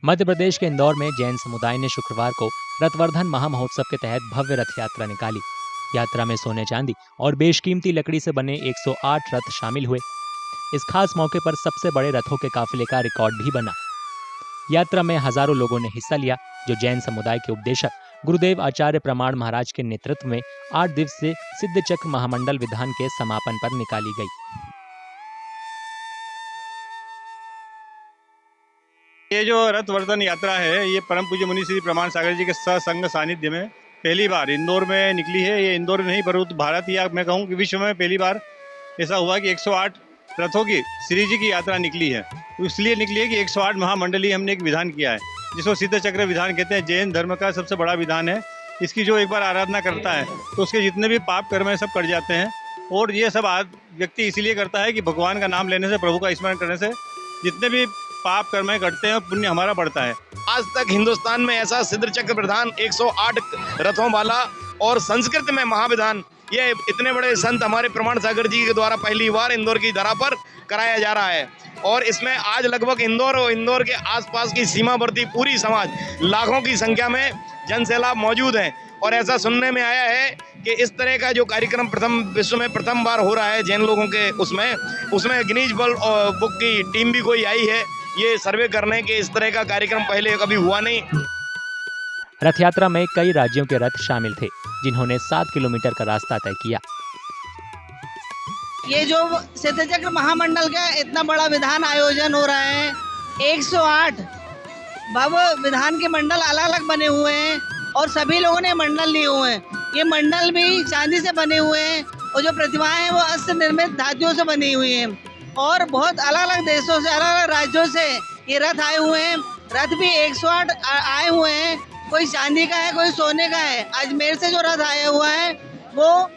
मध्य प्रदेश के इंदौर में जैन समुदाय ने शुक्रवार को रथवर्धन महामहोत्सव के तहत भव्य रथ यात्रा निकाली। यात्रा में सोने चांदी और बेशकीमती लकड़ी से बने 108 रथ शामिल हुए। इस खास मौके पर सबसे बड़े रथों के काफिले का रिकॉर्ड भी बना। यात्रा में हजारों लोगों ने हिस्सा लिया, जो जैन समुदाय के उपदेशक गुरुदेव आचार्य प्रमाण महाराज के नेतृत्व में 8 दिवसीय सिद्ध चक्र महामंडल विधान के समापन पर निकाली गई। ये जो रथवर्धन यात्रा है, ये परम पूज्य मुनि श्री प्रमाण सागर जी के सत्संग सानिध्य में पहली बार इंदौर में निकली है। ये इंदौर नहीं परंतु भारत या मैं कहूँ कि विश्व में पहली बार ऐसा हुआ कि 108 रथों की श्री जी की यात्रा निकली है। तो इसलिए निकली है कि 108 महामंडलीय हमने एक विधान किया है, जिसको सिद्ध चक्र विधान कहते हैं। जैन धर्म का सबसे बड़ा विधान है। इसकी जो एक बार आराधना करता है तो उसके जितने भी पाप कर्म है सब कट जाते हैं। और ये सब व्यक्ति इसीलिए करता है कि भगवान का नाम लेने से, प्रभु का स्मरण करने से जितने भी पाप कर्म करते हैं पुण्य हमारा बढ़ता है। आज तक हिंदुस्तान में ऐसा सिद्ध चक्र प्रधान 108 रथों वाला और संस्कृत में महाविधान, ये इतने बड़े संत हमारे प्रमाण सागर जी के द्वारा पहली बार इंदौर की धरा पर कराया जा रहा है। और इसमें आज लगभग इंदौर और इंदौर के आसपास की सीमावर्ती पूरी समाज लाखों की संख्या में जनसैलाब मौजूद हैं। और ऐसा सुनने में आया है कि इस तरह का जो कार्यक्रम विश्व में प्रथम बार हो रहा है जैन लोगों के, उसमें गिनीज वर्ल्ड बुक की टीम भी कोई आई है ये सर्वे करने के। इस तरह का कार्यक्रम पहले कभी हुआ नहीं। रथ यात्रा में कई राज्यों के रथ शामिल थे, जिन्होंने 7 किलोमीटर का रास्ता तय किया। ये जो सिद्ध चक्र महामंडल का इतना बड़ा विधान आयोजन हो रहा है, 108 भव्य विधान के मंडल अलग अलग बने हुए हैं और सभी लोगों ने मंडल लिए हुए हैं। ये मंडल भी चांदी से बने हुए हैं और जो प्रतिमाएं हैं वो हस्त निर्मित धातुओं से बनी हुई हैं। और बहुत अलग अलग देशों से, अलग अलग राज्यों से ये रथ आए हुए हैं। रथ भी 108 आए हुए हैं, कोई चांदी का है, कोई सोने का है। अजमेर से जो रथ आया हुआ है वो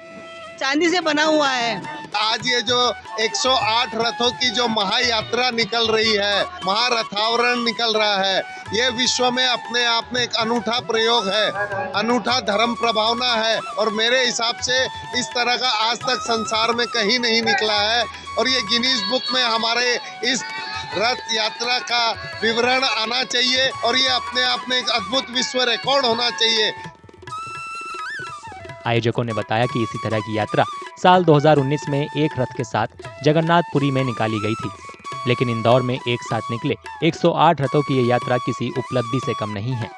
चांदी से बना हुआ है। आज ये जो 108 रथों की जो महायात्रा निकल रही है, महारथावरण निकल रहा है, ये विश्व में अपने आप में एक अनूठा प्रयोग है, अनूठा धर्म प्रभावना है। और मेरे हिसाब से इस तरह का आज तक संसार में कहीं नहीं निकला है। और ये गिनीज बुक में हमारे इस रथ यात्रा का विवरण आना चाहिए और ये अपने आप में एक अद्भुत विश्व रिकॉर्ड होना चाहिए। आयोजकों ने बताया कि इसी तरह की यात्रा साल 2019 में एक रथ के साथ जगन्नाथपुरी में निकाली गई थी, लेकिन इंदौर में एक साथ निकले 108 रथों की ये यात्रा किसी उपलब्धि से कम नहीं है।